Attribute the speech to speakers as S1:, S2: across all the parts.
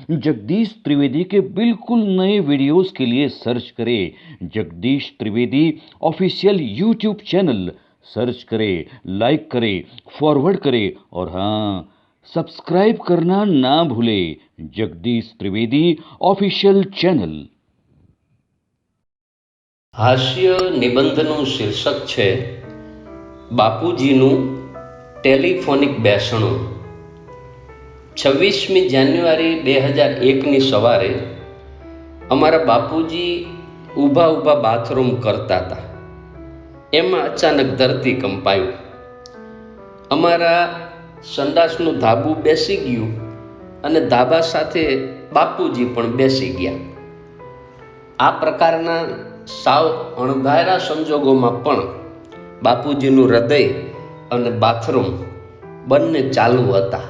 S1: जगदीश त्रिवेदी के बिल्कुल नए वीडियोस के लिए सर्च करें Jagdish Trivedi official YouTube channel. Search करें, लाइक करें, फॉरवर्ड करें और हाँ, सब्सक्राइब करना ना भूलें जगदीश त्रिवेदी ऑफिशियल चैनल।
S2: હાસ્ય નિબંધનું શીર્ષક છે બાપુજીનું ટેલિફોનિક બેસણું। 26મી જાન્યુઆરી 2001ની સવારે અમારા બાપુજી ઊભા ઊભા બાથરૂમ કરતા હતા। એમાં અચાનક ધરતી કંપાયું। અમારા સંડાસનું ધાબુ બેસી ગયું અને ધાબા સાથે બાપુજી પણ બેસી ગયા। આ પ્રકારના સાવ અણધાર્યા સંજોગોમાં પણ બાપુજીનું હૃદય અને બાથરૂમ બંને ચાલુ હતા।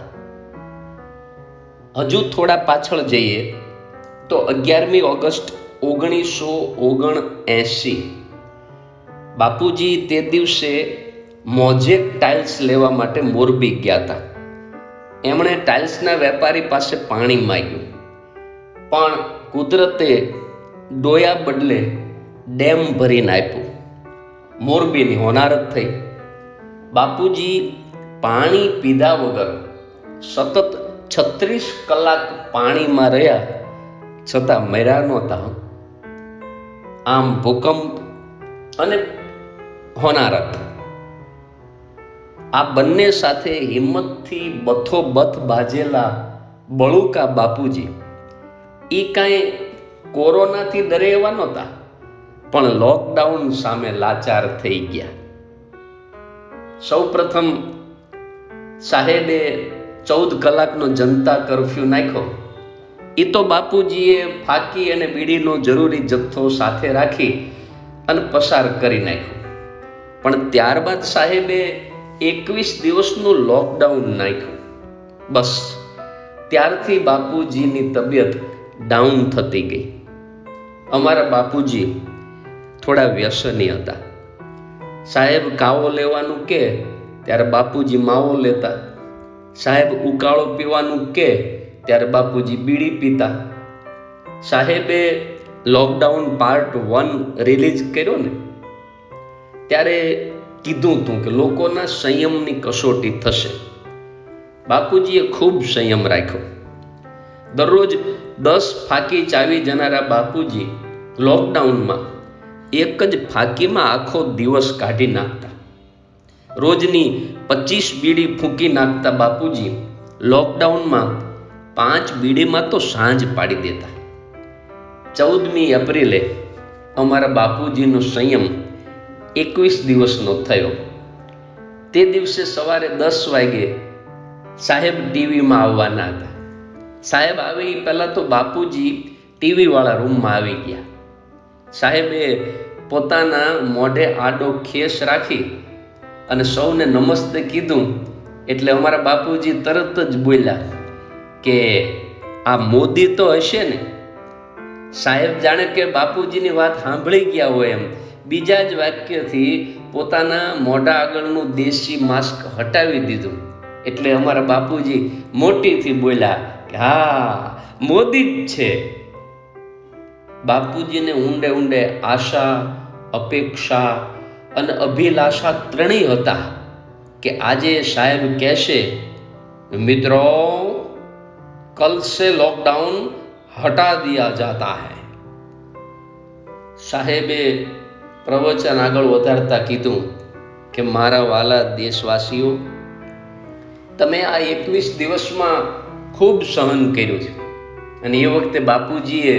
S2: હજુ થોડા પાછળ જઈએ તો 11મી ઓગસ્ટ 1979 બાપુજી તે દિવસે મોઝેક ટાઇલ્સ લેવા માટે મોરબી ગયા હતા। એમણે ટાઇલ્સના વેપારી પાસે પાણી માંગ્યું, પણ કુદરતે ડોયા બદલે ડેમ ભરીને આપ્યું। મોરબીની હોનારત થઈ। બાપુજી પાણી પીધા વગર સતત 36 કલાક પાણીમાં રહ્યા છતાં મર્યા નહોતા। આમ ભૂકંપ અને હોનારત આ બંને સાથે હિંમતથી બથોબથ બાજેલા બળુકા બાપુજી એ કાંઈ કોરોનાથી ડરે એવા નહોતા, પણ લોકડાઉન સામે લાચાર થઈ ગયા। સૌ પ્રથમ સાહેબે 14 કલાકનો જનતા કર્ફ્યુ નાખ્યો। એ તો બાપુજીએ ફાકી અને બીડીનો જરૂરી જથ્થો સાથે રાખી અને પસાર કરી નાખ્યો, પણ ત્યારબાદ સાહેબે 21 દિવસનું લોકડાઉન નાખ્યું। બસ ત્યારથી બાપુજીની તબિયત ડાઉન થતી ગઈ। અમારા બાપુજી થોડા વ્યસની હતા। સાહેબ કાવો લેવાનું કે ત્યારે બાપુજી માવો લેતા, સાહેબ ઉકાળો પીવાનું કે ત્યારે બાપુજી બીડી પીતા। સાહેબે લોકડાઉન પાર્ટ 1 રિલીઝ કર્યો ને ત્યારે કીધું હતું કે લોકોના સંયમની કસોટી થશે। બાપુજીએ ખૂબ સંયમ રાખ્યો। દરરોજ 10 ફાકી ચાવી જનારા બાપુજી લોકડાઉનમાં એક જ ફાકીમાં આખો દિવસ કાઢી નાખતા। રોજની 25 બીડી ફૂંકી નાખતા બાપુજી લોકડાઉનમાં 5 બીડીમાં તો સાંજ પાડી દેતા। 14મી એપ્રિલે અમારા બાપુજીનો સંયમ 21 દિવસનો થયો। તે દિવસે સવારે 10 વાગે સાહેબ ટીવીમાં આવવાના હતા। સાહેબ આવે એ પહેલાં તો બાપુજી ટીવીવાળા રૂમમાં આવી ગયા। સાહેબે પોતાના મોઢે આડો ખેસ રાખી અને સૌને નમસ્તે કીધું એટલે અમારા બાપુજી તરત જ બોલ્યા કે આ મોદી તો હશે ને। સાહેબ જાણે કે બાપુજીની વાત સાંભળી ગયા હોય એમ બીજા જ વાક્યથી પોતાના મોઢા આગળનું દેશી માસ્ક હટાવી દીધું એટલે અમારા બાપુજી મોટીથી બોલ્યા કે હા, મોદી જ છે। બાપુજીને ઊંડે ઊંડે આશા, અપેક્ષા અને અભિલાષા ત્રણેય હતા કે આજે સાહેબ કહેશે મિત્રો કલ સે લોકડાઉન હટા દિયા જાતા હૈ। સાહેબે પ્રવચન આગળ વધારતા કીધું કે મારા વાલા દેશવાસીઓ, તમે આ 21 દિવસમાં ખૂબ સહન કર્યું છે અને એ વખતે બાપુજીએ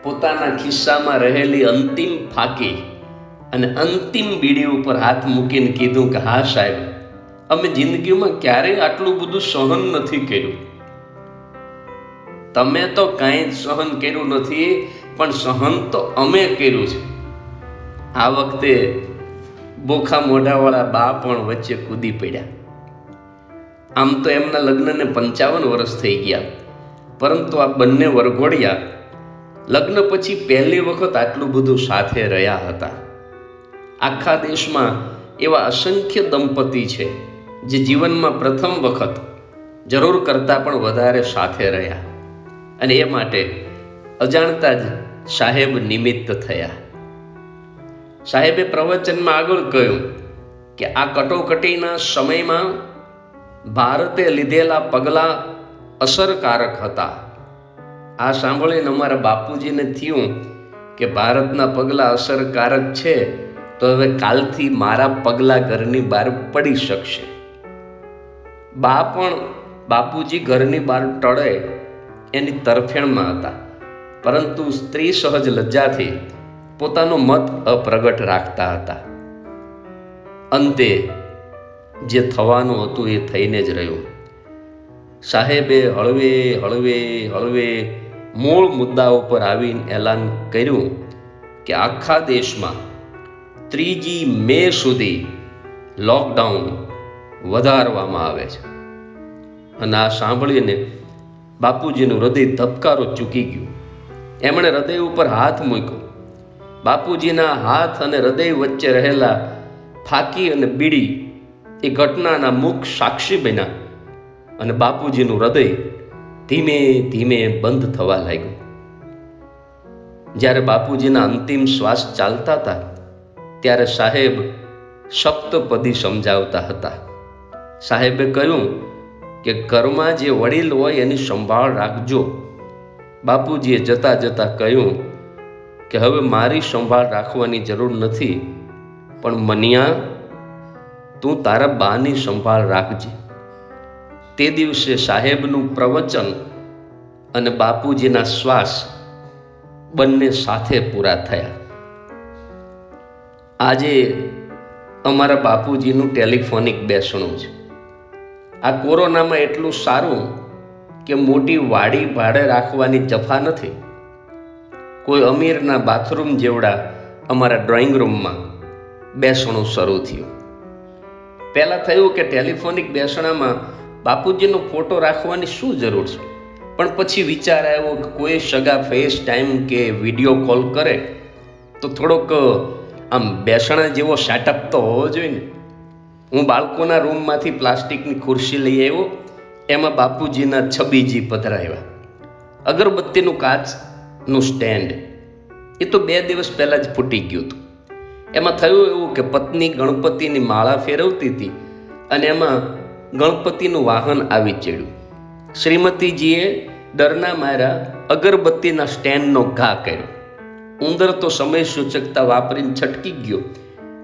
S2: પોતાના ખિસ્સામાં રહેલી અંતિમ ફાકી અને અંતિમ બીડી ઉપર હાથ મૂકીને કીધું કે હા સાહેબ, અમે જિંદગીમાં ક્યારેય આટલું બધું સહન નથી કર્યું। તમે તો કાંઈ જ સહન કર્યું નથી, પણ સહન તો અમે કર્યું છે। આ વખતે બોખા મોઢાવાળા બા પણ વચ્ચે કૂદી પડ્યા। આમ તો એમના લગ્નને 55 વર્ષ થઈ ગયા, પરંતુ આ બંને વરઘોડિયા લગ્ન પછી પહેલી વખત આટલું બધું સાથે રહ્યા હતા। આખા દેશમાં એવા અસંખ્ય દંપતી છે જે જીવનમાં પ્રથમ વખત જરૂર કરતાં પણ વધારે સાથે રહ્યા અને એ માટે અજાણતા જ સાહેબ નિમિત્ત થયા. સાહેબે પ્રવચનમાં આગળ કહ્યું કે આ કટોકટીના સમયમાં ભારતે લીધેલા પગલાં અસરકારક હતા. આ સાંભળીને અમારા બાપુજીને થયું કે ભારતના પગલાં અસરકારક છે તો હવે કાલથી મારા પગલાં ઘરની બહાર પડી શકશે. બા પણ બાપુજી ઘરની બહાર ટળે એની તરફેણમાં હતા, પરંતુ સ્ત્રી સહજ લજ્જાથી પોતાનો મત અપ્રગટ રાખતા હતા. અંતે જે થવાનું હતું એ થઈને જ રહ્યું. સાહેબે હળવે હળવે હળવે મૂળ મુદ્દા ઉપર આવીને એલાન કર્યું કે આખા દેશમાં 3 મે સુધી લોકડાઉન વધારવામાં આવે છે. અને આ સાંભળીને બાપુજીનું હૃદય ધબકારો ચૂકી ગયું. એમણે હૃદય ઉપર હાથ મૂક્યો. બાપુજીના હાથ અને હૃદય વચ્ચે રહેલા ફાકી અને બીડી એ ઘટનાના મુખ સાક્ષી બન્યા અને બાપુજીનું હૃદય ધીમે ધીમે બંધ થવા લાગ્યું. જ્યારે બાપુજીના અંતિમ શ્વાસ ચાલતા હતા ત્યારે સાહેબ સપ્તપદી સમજાવતા હતા. સાહેબે કહ્યું કે ઘરમાં જે વડીલ હોય એની સંભાળ રાખજો. બાપુજીએ જતા જતા કહ્યું કે હવે મારી સંભાળ રાખવાની જરૂર નથી, પણ મનિયા, તું તારા બાની સંભાળ રાખજે. તે દિવસે સાહેબનું પ્રવચન અને બાપુજીના શ્વાસ બંને સાથે પૂરા થયા. આજે અમારા બાપુજીનું ટેલિફોનિક બેસણું છે. આ કોરોનામાં એટલું સારું કે મોટી વાડી ભાડે રાખવાની જફા નથી. કોઈ અમીરના બાથરૂમ જેવડા અમારા ડ્રોઈંગ રૂમમાં બેસણું શરૂ થયું. પહેલાં થયું કે ટેલિફોનિક બેસણામાં બાપુજીનો ફોટો રાખવાની શું જરૂર છે, પણ પછી વિચાર આવ્યો કે કોઈ સગા ફેસ ટાઈમ કે વિડીયો કોલ કરે તો થોડોક આમ બેસણા જેવો સેટઅપ તો હોવો જોઈએ ને. હું બાળકોના રૂમમાંથી પ્લાસ્ટિકની ખુરશી લઈ આવ્યો, એમાં બાપુજીના છબીજી પધરાવ્યા. અગરબત્તીનું કાચનું સ્ટેન્ડ એ તો 2 દિવસ પહેલાં જ ફૂટી ગયું હતું. એમાં થયું એવું કે પત્ની ગણપતિની માળા ફેરવતી હતી અને એમાં ગણપતિનું વાહન આવી ચડ્યું. શ્રીમતીજીએ ડરના માર્યા અગરબત્તીના સ્ટેન્ડનો ઘા કર્યો. ઉંદર તો સમય સૂચકતા વાપરીને છટકી ગયો,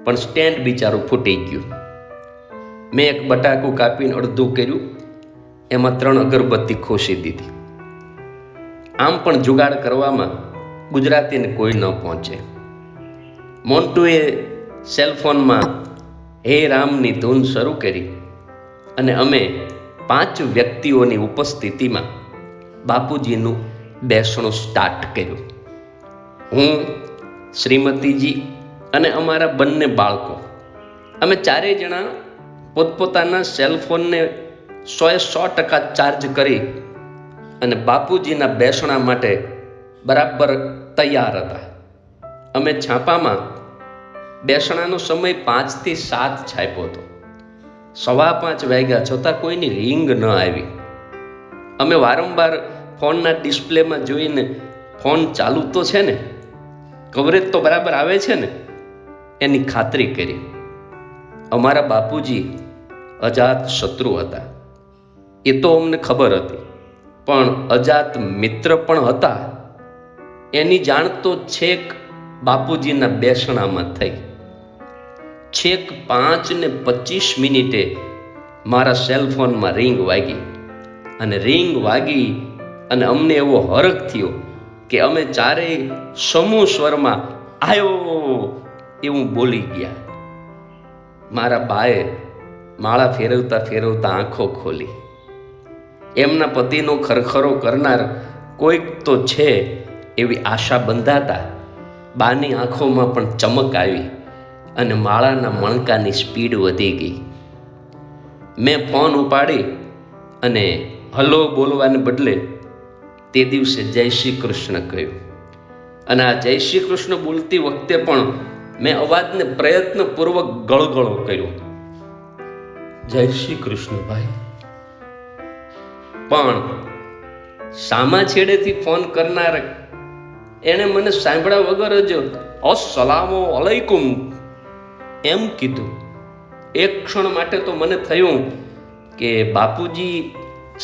S2: પણ સ્ટેન્ડ બિચારું ફૂટી ગયું. મેં એક બટાકું કાપીને અડધું કર્યું, એમાં 3 અગરબત્તી ખોસી દીધી. આમ પણ જુગાડ કરવામાં ગુજરાતીને કોઈ ન પહોંચે. મોન્ટુએ સેલફોનમાં હે રામની ધૂન શરૂ કરી અને અમે 5 વ્યક્તિઓની ઉપસ્થિતિમાં બાપુજીનું બેસણું સ્ટાર્ટ કર્યું. હું, શ્રીમતીજી અને અમારા બંને બાળકો, અમે 4 જણા પોતપોતાના સેલફોનને 100% ચાર્જ કરી અને બાપુજીના બેસણા માટે બરાબર તૈયાર હતા. અમે છાપામાં બેસણાનો સમય 5 થી 7 છાપ્યો હતો. 5:15 વાગ્યા છતાં કોઈની રિંગ ન આવી. અમે વારંવાર ફોનના ડિસ્પ્લેમાં જોઈને ફોન ચાલુ તો છે ને, કવરેજ તો બરાબર આવે છે ને, એની ખાતરી કરી. અમારા બાપુજી અજાત શત્રુ હતા એ તો અમને ખબર હતી, પણ અજાત મિત્ર પણ હતા એની જાણ તો છેક બાપુજીના બેસણામાં થઈ. છેક 5:25 મારા સેલફોનમાં રિંગ વાગી અને રિંગ વાગી અને અમને એવો હરખ થયો કે અમે 4 સમૂહ સ્વરમાં આયો એવું બોલી ગયા. મારા બાએ માળા ફેરવતા ફેરવતા આંખો ખોલી. એમના પતિનો ખરખરો કરનાર કોઈક તો છે એવી આશા બંધાતા બાની આંખોમાં પણ ચમક આવી અને માળાના મણકાની સ્પીડ વધી ગઈ. મેં ફોન ઉપાડી અને હલો બોલવાને બદલે તે દિવસે જય શ્રી કૃષ્ણ કહ્યું. અને આ જય શ્રી કૃષ્ણ બોલતી વખતે પણ મેં અવાજને પ્રયત્નપૂર્વક ગળગળો કર્યો, જય શ્રી કૃષ્ણ ભાઈ. પણ સામા છેડેથી ફોન કરનાર એણે મને સાંભળ્યા વગર જ અસ્સલામુ અલૈકુમ એમ કીધું. એક ક્ષણ માટે તો મને થયું કે બાપુજી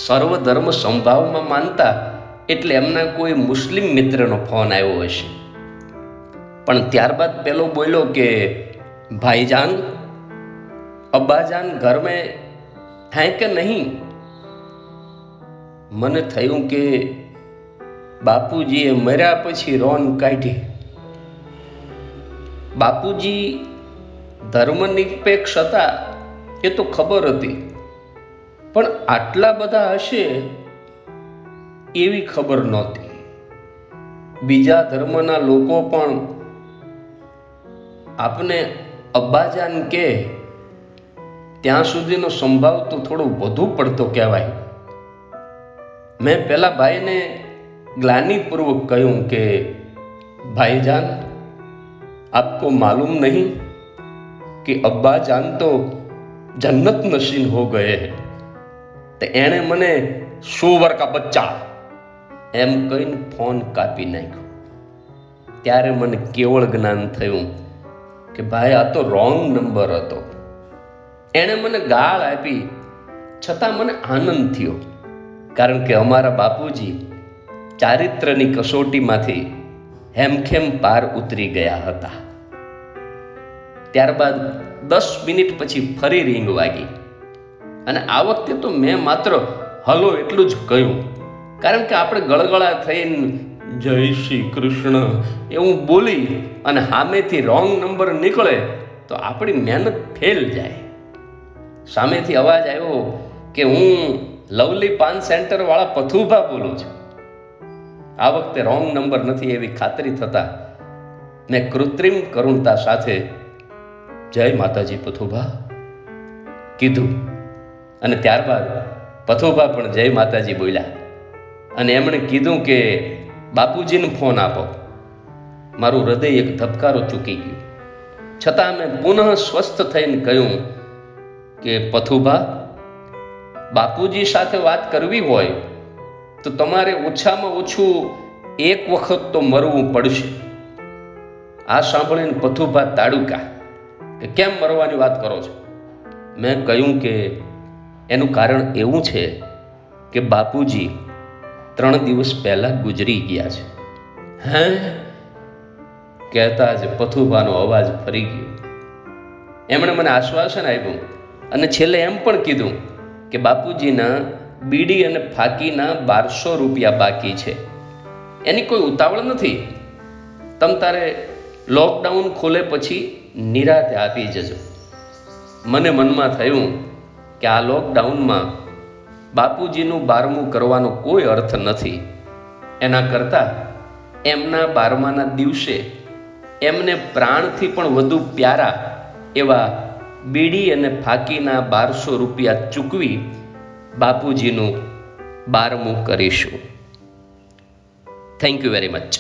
S2: સર્વધર્મ સંભાવમાં માનતા એટલે એમના કોઈ મુસ્લિમ મિત્રનો ફોન આવ્યો હશે. પણ ત્યારબાદ પેલો બોલ્યો કે ભાઈજાન, અબ્બાજાન ઘર મેં હૈ કે નહીં? મને થયું કે બાપુજીએ મર્યા પછી રોન કાઢી. બાપુજી ધર્મનિરપેક્ષ હતા એ તો ખબર હતી, પણ આટલા બધા હશે એવી ખબર નહોતી. બીજા ધર્મના લોકો પણ આપને અબ્બાજાન કે ત્યાં સુધીનો સંભાવ તો થોડો વધુ પડતો કહેવાય. મેં પેલા ભાઈને ગ્લાનિપૂર્વક કહ્યું કે ભાઈજાન, આપકો માલુમ નહીં કે અબ્બાજાન તો જન્નત નશીન હો ગયે હૈ. તો એણે મને સુવર કા બચ્ચા એમ કહીને ફોન કાપી નાખ્યો. ત્યારે મને કેવળ જ્ઞાન થયું કે ભાઈ આ તો રોંગ નંબર હતો. એણે મને ગાળ આપી છતાં મને આનંદ થયો, કારણ કે અમારા બાપુજી ચારિત્રની કસોટીમાંથી હેમખેમ પાર ઉતરી ગયા હતા. ત્યારબાદ 10 મિનિટ પછી ફરી રિંગ વાગી અને આ વખતે તો મેં માત્ર હલો એટલું જ કહ્યું, કારણ કે આપણે ગળગળા થઈને જય શ્રી કૃષ્ણ એવું બોલી અને સામેથી રોંગ નંબર નીકળે તો આપણી મહેનત ફેલ જાય. સામેથી અવાજ આવ્યો કે હું લવલી પાન સેન્ટર વાળા પથુભા બોલું છું. આ વખતે રોંગ નંબર નથી એવી ખાતરી થતા મેં કૃત્રિમ કરુણતા સાથે જય માતાજી પથુભા કીધું. અને ત્યારબાદ પથુભા પણ જય માતાજી બોલ્યા અને એમણે કીધું કે બાપુજીને ફોન આપો. મારું હૃદય એક ધબકારો ચૂકી ગયું, છતાં મેં પુનઃ સ્વસ્થ થઈને કહ્યું કે પથુભા, બાપુજી સાથે વાત કરવી હોય તો તમારે ઓછામાં ઓછું એક વખત તો મરવું પડશે. આ સાંભળીને પથુભા તાડુકા કે કેમ મરવાની વાત કરો છો? મેં કહ્યું કે એનું કારણ એવું છે કે બાપુજી 3 દિવસ પહેલા ગુજરી ગયા છે. હે? કહેતા જ પથુભાનો અવાજ ફરી ગયો. એમણે મને આશ્વાસન આપ્યું અને છેલ્લે એમ પણ કીધું કે બાપુજીના બીડી અને ફાકીના 1200 રૂપિયા બાકી છે. એની કોઈ ઉતાવળ નથી. તમ તારે લોકડાઉન ખોલે પછી નિરાતે આપી જજો. મને મનમાં થયું કે આ લોકડાઉનમાં બાપુજીનું 12મું કરવાનો કોઈ અર્થ નથી. એના કરતાં એમના 12માના દિવસે એમને પ્રાણથી પણ વધુ પ્યારા એવા બીડી અને ફાકીના 1200 રૂપિયા ચૂકવી બાપુજીનું 12મું કરીશું. Thank you very much.